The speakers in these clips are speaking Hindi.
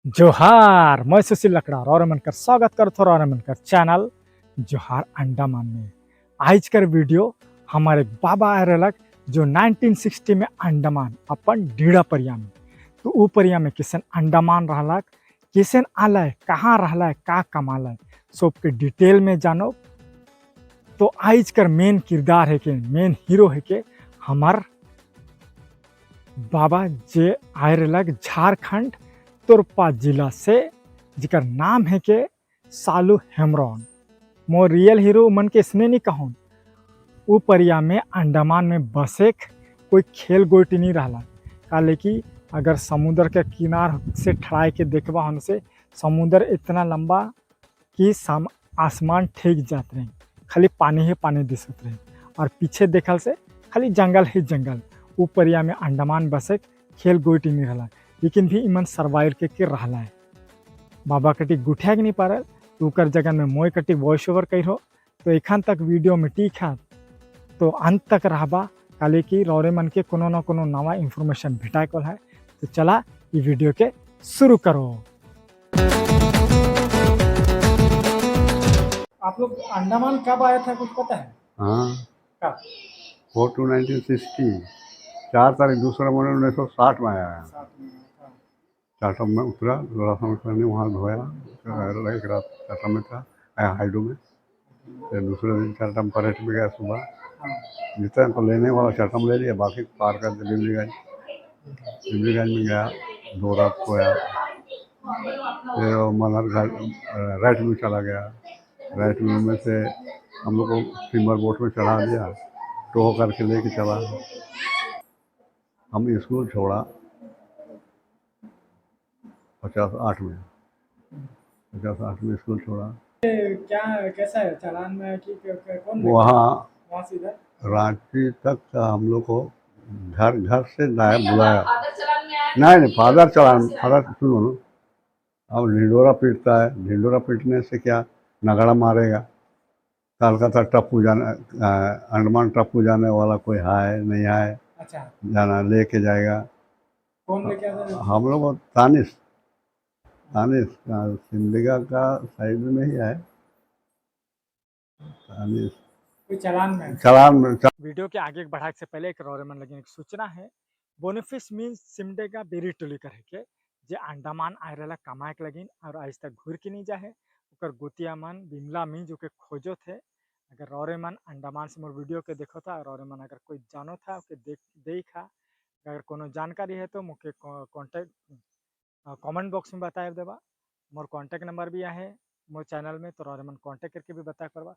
जोहार मैं सुशील लकड़ा और मनकर स्वागत करथो और मनकर चैनल जोहार अंडमान में। आज कर वीडियो हमारे बाबा आए रहलक जो 1960 में अंडमान अपन डीड़ा परिया में। तो ऊ परिया में किसन अंडमान रहलक, किसन आलय, कहाँ रहलय, का कमालय, सबके डिटेल में जानो। तो आज कर मेन किरदार है के, मेन हीरो है के हमार बाबा जे आए रहलक झारखंड तुरपा जिला से, जिकर नाम है के सालू हेम्ब्रॉन। मोर रियल हीरो मन के इसने नहीं कहूँ। ऊ परिया में अंडमान में बसेक कोई खेल गोटी नहीं रहला, काले कि अगर समुद्र के किनार से ठड़ाए के देखबा हन से समुद्र इतना लंबा कि आसमान ठेक जात रहे, खाली पानी ही पानी दिसत रहे और पीछे देखल से खाली जंगल ही जंगल। ऊ परिया में अंडमान बसेक खेल गोटी नहीं रहला, लेकिन भी इमन सर्वाइव के रहला है। बाबा कटी गुठिया के नहीं पारल, तो उकर जगह में मोय कटी वॉइस ओवर कहो। तो एखन तक वीडियो में टीक है, तो अंत तक रहबा, काले कि रौरे मन के कोनो न कोनो नवा इन्फॉर्मेशन भेटाए कल है। तो चला ये वीडियो के शुरू करो। आप लोग अंडमान कब आया था, कुछ पता है? हाँ, कब? 4/2/1960, 4/2/1960 में आया है। चाटम में उतरा, थोड़ा समय पहले वहाँ धोया, एक रात चाटम में था, आया हाइडो में। फिर दूसरे दिन चाटम परेड में गया सुबह, जितना को लेने वाला चाटम ले लिया, बाकी पार कर डिब्रीगंज में गया, 2 रात सोया। फिर मलहर घाट राइट व्यू चला गया। राइट व्यू में से हम लोग को स्टीमर बोट में चढ़ा दिया, टो करके लेके चला। हम स्कूल छोड़ा 58 में, 58 में स्कूल छोड़ा। क्या कैसा है चालान में कि कौन वहाँ सीधा रांची तक का हम लोग को घर से बुलाया। नहीं, फादर चलान, फादर सुनो ना। अब ढिंडोरा पीटता है, ढिंडोरा पीटने से क्या नगाड़ा मारेगा। कलकत्ता टप्पू जाने, अंडमान टप्पू जाने वाला कोई है नहीं है? अच्छा, जाना लेके जाएगा। कौन लेके आता? हम लोग तानिश सिमडेगा का साइड में ही है तानिश। कोई चलान में वीडियो के आगे बढ़ाने से पहले एक रौरे मन लगी एक सूचना है। बोनिफिस मीन्स सिमडेगा बेरी टोली करे के जे अंडमान आए रहला कमाए के लगिन और आज तक घूर के नहीं जाए। ओकर गोतिया मन बिमला मीन्स ओके खोजो थे। अगर रौरे मन अंडमान से मोर वीडियो के देखो था, रौरे मन अगर कोई जानो था ओके देखा, अगर कोनो जानकारी है तो मुझे कॉन्टेक्ट कमेंट बॉक्स में बताए देवा। मोर कॉन्टेक्ट नंबर भी है मोर चैनल में, तो रौरे मन कॉन्टेक्ट करके भी बताए करवा,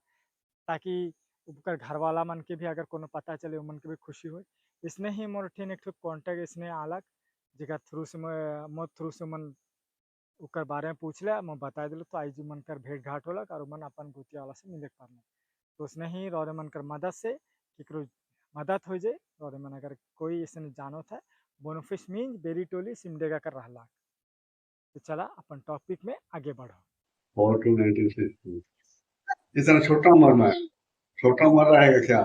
ताकि उनकर घर वाला मन के भी अगर कोनो पता चले मन के भी खुशी हो। इसने ही मोर ठेन एक कॉन्टेक्ट इसने आलक, जगह थ्रू से मोर थ्रू से मन उकर बारे में पूछ लिया, मैं बता दिल, तो आज मन कर भेंट घाट होलक और मन अपन गोतिया वाला से मिले पारल। तो उसने ही रौरे मन कर मदद से कि मदद हो जाए। रौरे मन अगर कोई इसने जानो था, बोनोफिस मीन बेरी टोली सिमडेगा कर रहला। तो चला अपन टॉपिक में आगे बढ़ो। 4/2/1960 इतना छोटा उम्र में, छोटा उम्र रहेगा क्या?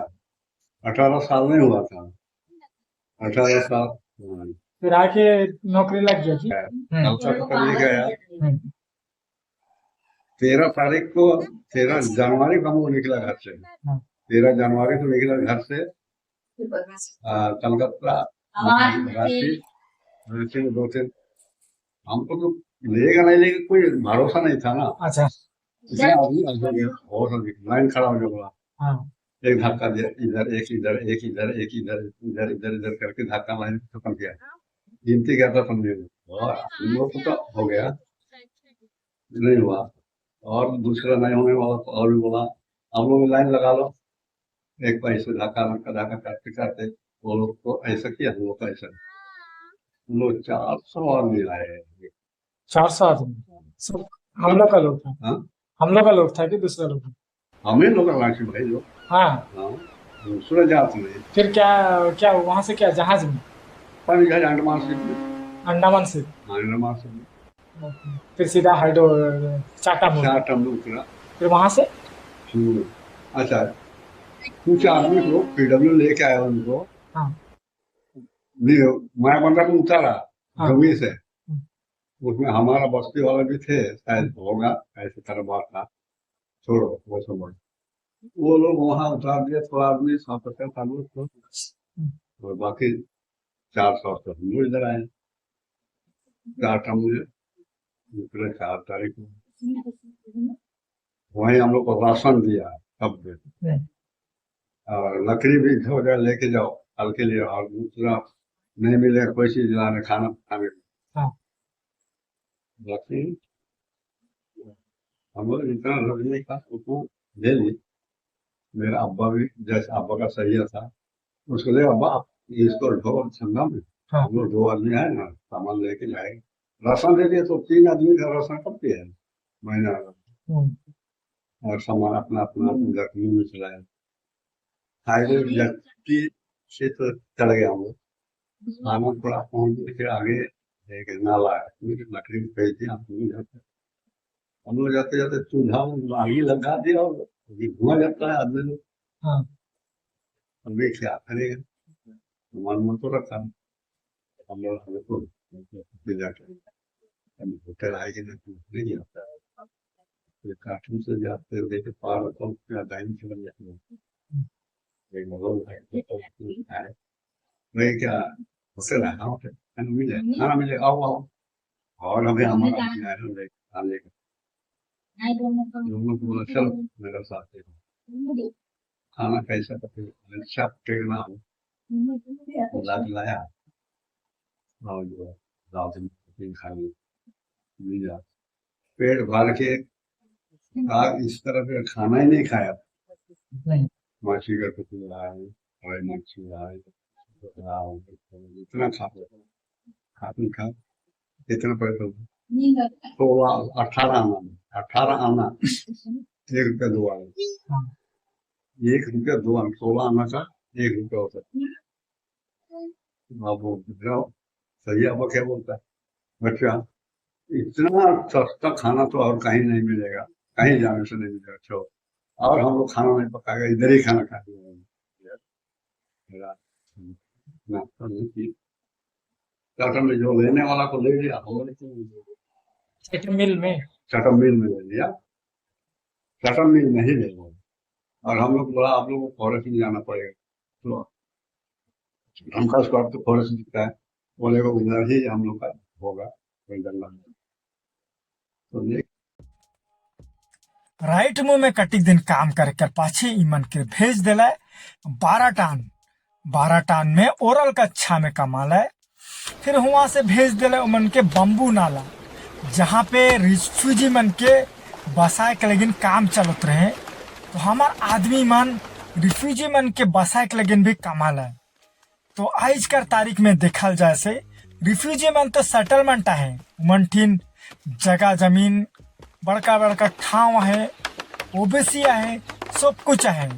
18 साल नहीं हुआ था, 18 साल। फिर आके नौकरी लग गया जी। कलकत्ता ले गया। 13 तारीख को, 13 जनवरी को वो निकला घर से। 13 जनवरी को निकला घर से कलकत्ता। रांची में 2-3 हमको तो लेगा नहीं, लेगा कोई भरोसा नहीं था ना। अच्छा, इसलिए आदमी और लाइन खड़ा हो गया। हाँ, एक धक्का दिया, इधर एक, इधर एक, इधर एक, इधर इधर इधर इधर करके धक्का लाइन खत्म किया। गिनती क्या था समझे, और हम लोग को तो हो गया, नहीं हुआ और दूसरा नहीं होने वाला तो और भी बोला हम लोग लाइन लगा लो। एक पैसे धक्का धक्का करते करते वो लोग को ऐसा किया, हम लोग को ऐसा। हम लोग 400 आदमी आए। 400 आदमी सब हम लोग का लोग था? हाँ, हम लोग का लोग था कि दूसरा लोग था? हमें लोग रांची भाई लोग। हाँ, हाँ, दूसरा जात में। फिर क्या क्या वहां से क्या जहाज में? पानी जहाज अंडमान से। अंडमान से? अंडमान से फिर सीधा हाइडो चाटम में उतरा। फिर वहां से अच्छा, कुछ आदमी को पीडब्ल्यू लेके आया उनको। हाँ, मैं बंदा को उतारा जमीन से, उसमें हमारा बस्ती वाले भी थे, शायद होगा ऐसे तरह बात था। छोड़ो वो सब बात। वो लोग वहां उतार दिए, थोड़ा आदमी 100% था लोग तो, और बाकी 400 तो हम लोग इधर आए। टाटा मुझे निकले 4 तारीख को, वहीं हम लोग को राशन दिया सब दे, और लकड़ी भी हो जाए लेके जाओ कल के लिए, और दूसरा नहीं मिलेगा कोई चीज लाने खाना खाने को। हाँ। लकड़ी हम लोग इतना लकड़ी का उसको दे दी। मेरा अब्बा भी, जैसे अब्बा का सही था, उसको ले अब्बा आप इसको ढो ठंडा में। हाँ। हम लोग 2 आदमी है ना, सामान लेके जाएंगे। राशन दे दिए तो 3 आदमी का राशन कब दिया है महीना का। और सामान अपना अपना जख्मी में चलाया। हाईवे जख्मी से तो चल गया हम लोग, सामान थोड़ा पहुंच के आगे एक नाला है, उसमें लकड़ी फेंक दिया। हम लोग जाते जाते चूल्हा में आगे लगा दिया, और ये धुआं जाता है आदमी लोग। हाँ। अभी क्या करेगा, सामान में तो रखा है। हम लोग हमें तो जाके होटल आएगी ना, नहीं आता है। फिर कार्टून से जाते हुए देखे पार तो क्या टाइम चला जाता है। एक मोबाइल है, वही क्या होटल है, हाँ होटल खाना मिले, खाना मिले, आओ आओ। और अभी हमारा आने का लोगों को बोला चलो मेरे साथ देखो खाना कैसा, तो फिर अच्छा टेढ़ना हो ला के लाया, और जो है दाल से खा लिया, पेट भर के। आज इस तरह से खाना ही नहीं खाया। मछली का कुछ लाए, हवाई मच्छी लाए, इतना खा खा इतना पैसा 18 आना 1 रुपया 2 आना, 1 रुपया 2 आना, 16 आना का 1 रुपया होता है। अब वो जाओ सही, अब क्या बोलता है बच्चा, इतना सस्ता खाना तो और कहीं नहीं मिलेगा, कहीं जाने से नहीं मिलेगा। चलो, और हम लोग खाना नहीं पकाएगा, इधर ही खाना खाते हैं। नाश्ता नहीं की, चाटा में जो लेने वाला को ले लिया, चटनी मिल में। चाटा मिल में ले लिया, चाटा मिल में ही ले लिया। और हम लोग बोला आप लोग को फॉरेस्ट में जाना पड़ेगा, तो हमका स्क्वाड तो फॉरेस्ट दिखता है, बोले को उधर ही हम लोग का होगा कोई जंगल में। तो ये राइट मुंह में कटिक दिन काम कर कर पाछे ईमन के भेज दिला 12 टन में ओरल का अच्छा में कमाल है। फिर वहां से भेज दिला उमन के बम्बू नाला, जहाँ पे रिफ्यूजी मन के बसाए के लेकिन काम चलत रहे। तो हमार आदमी मन रिफ्यूजी मन के बसाए के लेकिन भी कमाल है। तो आज कर तारीख में देखल जाए से रिफ्यूजी मन तो सेटलमेंट है, उमन ठीन जगह जमीन बड़का बड़का ठाव है, ओबीसी है, सब कुछ है।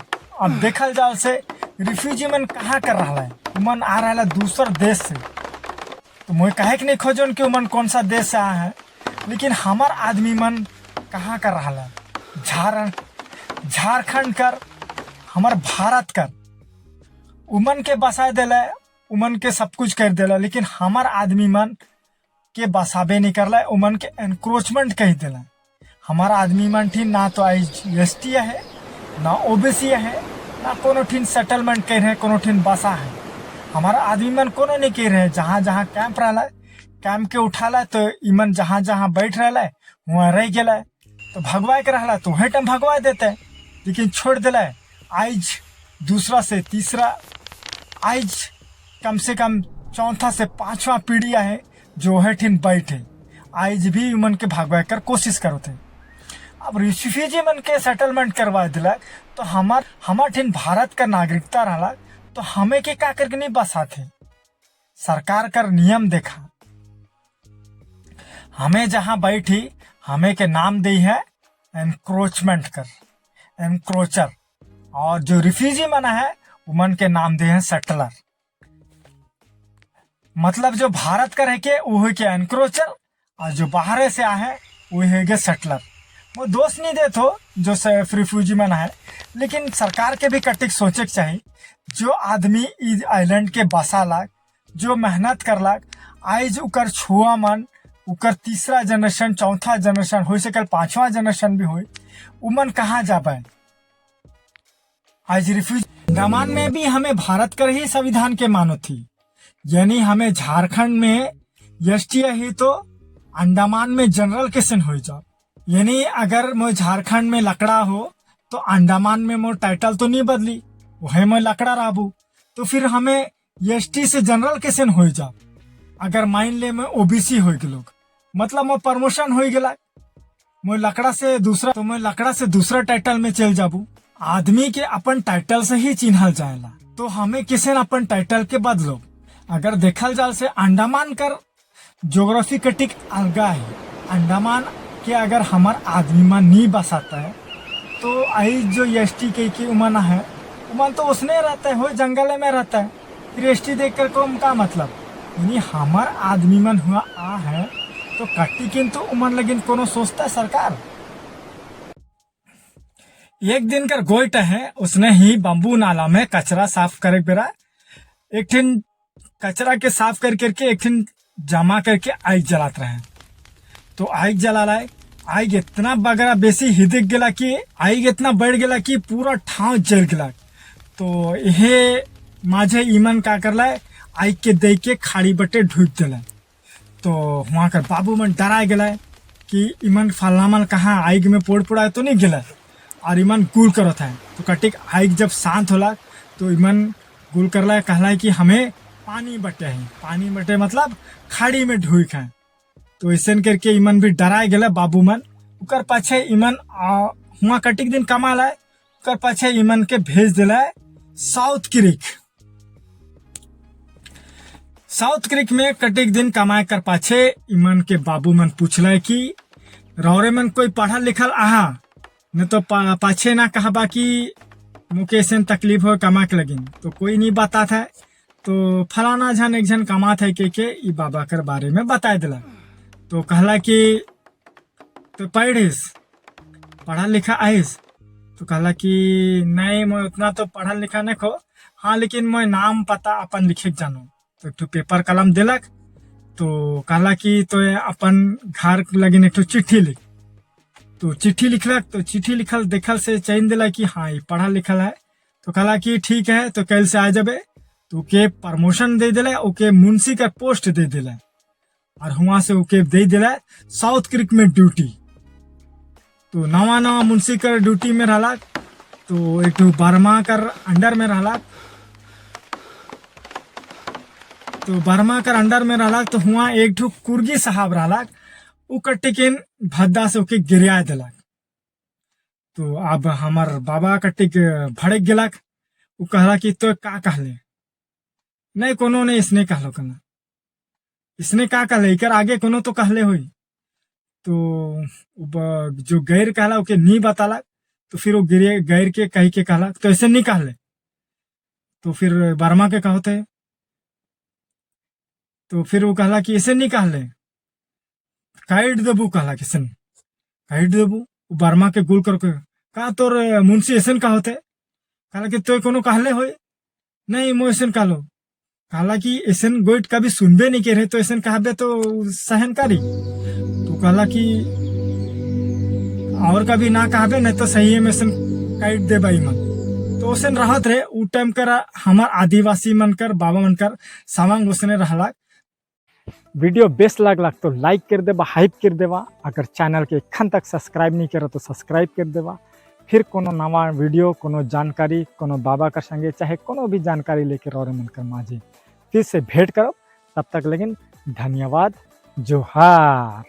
अब देखल जाए से रिफ्यूजी मन कहाँ कर रहा है, उमन आ रहा है दूसर देश से। तो मुझे कहे कि नहीं खोजन कि उमन कौन सा देश से आया है, लेकिन हमार आदमी मन कहाँ कर रहा है, झारखंड कर, हमार भारत कर। उमन के बसाए दिला, उमन के सब कुछ कर दिला, लेकिन हमार आदमी मन के बसाबे नहीं कर ला, उमन के एनक्रोचमेंट कह दिला। हमारा आदमी मन ठीक ना तो ST है, ना ओबीसी है, ना कोनो ठीन सेटलमेंट कह रहे, कोनो ठीन बसा है। हमारा आदमी मन कोनो नहीं कह रहे, जहाँ जहाँ कैंप रहा कैंप के उठा ला, तो इमन जहाँ जहाँ बैठ रहा वहाँ रह गया, तो भगवाए के रहा तो वही टाइम भगवा देते, लेकिन छोड़ दिला। आज दूसरा से तीसरा, आज कम से कम चौथा से 5वां पीढ़िया है जो है ठीन बैठे, आज भी उमन के भगवाए कर कोशिश करो थे। अब रिफ्यूजी मन के सेटलमेंट करवा दिला, तो हमार ठीन भारत का नागरिकता रहा, तो हमें के का करके नहीं बसा थे। सरकार कर नियम देखा, हमें जहां बैठी हमें के नाम दी है एनक्रोचमेंट कर, एनक्रोचर, और जो रिफ्यूजी मन है उमन के नाम दे हैं सेटलर। मतलब जो भारत का रह के वो है के एनक्रोचर, और जो बाहर से आए वो है सेटलर। वो दोष नहीं देते हो जो रिफ्यूजी मन है, लेकिन सरकार के भी कटिक सोचे के चाहिए। जो आदमी इस आइलैंड के बसा लाग, जो मेहनत कर लाग, आज उकर छुआ मन उकर तीसरा जनरेशन, चौथा जनरेशन, हो सकल पांचवा जनरेशन भी हो, उमन कहाँ जा पाए। आज रिफ्यूज अंडमान में भी हमें भारत कर ही संविधान के मानो थी, यानी हमें झारखंड में एसटी ही तो अंडमान में जनरल कैसे हो जा। यानी अगर मैं झारखंड में लकड़ा हो तो अंडमान में मोर टाइटल तो नहीं बदली, वह मैं लकड़ा राबू, तो फिर हमें एसटी से जनरल कैसे हो जा। अगर मान ले मैं ओबीसी हो लोग, मतलब मैं प्रमोशन हो गया, मैं लकड़ा से दूसरा, तो मैं लकड़ा से दूसरा टाइटल में चल जाबू। आदमी के अपन टाइटल से ही चिन्हल जाएला, तो हमें किसे अपन टाइटल के बदलो। अगर देखल जाए से अंडमान कर ज्योग्राफी कटिक अलगा है। अंडमान के अगर हमार आदमी मन नहीं बसाता है तो आई जो एसटी के उमन है, उमन तो उसने रहता है, हो जंगल में रहता है, फिर एसटी देख कर को का मतलब। यानी हमार आदमी मन हुआ आ है तो कट्टी किंतु उमन लगिन कोनो सोचता है सरकार। एक दिन कर गोइट है, उसने ही बम्बू नाला में कचरा साफ करे बेरा एक ठिन कचरा के साफ कर करके एक ठिन जमा करके आग जलात रहे। तो आग जला लाए, आग इतना बगरा बेसी हिदिक गला कि आग इतना बढ़ गया कि पूरा ठाव जल गया। तो यह माझे ईमन का कर लाए, आग के दे के खाड़ी बटे ढूक दिला। तो वहाँ कर बाबू मन डरा गया कि ईमन फलना मन कहाँ आग में पोड़ पोड़ा तो नहीं गिला, और ईमन गुल करत है। तो कटिक आग जब शांत होला तो ईमन गुल कर ला, कहला कि हमें पानी बटे है, पानी बटे मतलब खाड़ी में ढूक है। तो ऐसा करके ईमन भी डरा गया बाबू मन। उकर पाछे ईमन हुआ कटिक दिन कमा लाए, उकर पाछे ईमन के भेज दिला साउथ क्रिक। साउथ क्रिक में कटिक दिन कमाए कर पाछे ईमन के बाबू मन पूछला कि रौरे मन कोई पढ़ा लिखल आहा, न तो पाछे ना कहा कि मुकेश तकलीफ हो कमा के लगिन। तो कोई नहीं बता था, तो फलाना झन एक झन कमा था के ई बाबा कर बारे में बता दिला। तो कहला कि तो पढ़िस, पढ़ा लिखा आइस। तो कहला कि नहीं मैं उतना तो पढ़ा लिखा नहीं खो, हाँ लेकिन मैं नाम पता अपन लिखे जानो। तो एक पेपर कलम दिलक। तो कहला कि तो अपन घर लगिन एक चिट्ठी लिख। तो चिट्ठी लिखलक, तो चिट्ठी लिखल देखल से चैन दिला कि हाँ ये पढ़ा लिखल है। तो कहला कि ठीक है, तो कल से आ जाबे। तो ओके प्रमोशन दे दिला, ओके मुंशी का पोस्ट दे दिला, और वहां से ओके दे दिला साउथ क्रिक में ड्यूटी। तो नवा नवा मुंशी कर ड्यूटी में रहला। तो एक बर्मा कर अंडर में रहला। तो बर्मा कर अंडर में रहला। तो हुआ एक ठो कुर्गी साहब रहला, उ कटिकिन भद्दा से ओके गिरिया दिलक। तो अब हमार बाबा कटिक भड़क गेलक। उ कहला कि तो का कहले, नहीं कोनो ने इसने कहलो कना, इसने का कहले, इकर आगे कोनो तो कहले हुई। तो जो गैर कहला ओके नहीं बताला। तो फिर वो गैर के कही के कहला तो ऐसे नहीं कहले। तो फिर बर्मा के कहते, तो फिर वो कहला कि ऐसे नहीं कहले, काइट देबू, कहला किसन काइट देबू। बर्मा के गुल करके कहा तोर मुंशी ऐसे का होते, कहला कि तो कोनो कहले हो, नहीं मो ऐसे कहलो। कहला कि ऐसे गोइट कभी सुनबे नहीं के रहे, तो ऐसे कहबे तो सहन करी। तो कहला कि और कभी ना कहबे, नहीं तो सही है में काइट दे बाई मन। तो ओसन रहत रहे उ टाइम कर हमार आदिवासी मन कर बाबा मन कर सामांग ओसने रहला। वीडियो बेस्ट लगला तो लाइक कर देवा, हाइप कर देवा। अगर चैनल के एखन तक सब्सक्राइब नहीं करो तो सब्सक्राइब कर देवा। फिर कोनो नवा वीडियो, कोनो जानकारी, कोनो बाबा का संगे चाहे कोनो भी जानकारी लेकर और मन कर माझे फिर से भेंट करो। तब तक लेकिन धन्यवाद, जोहार।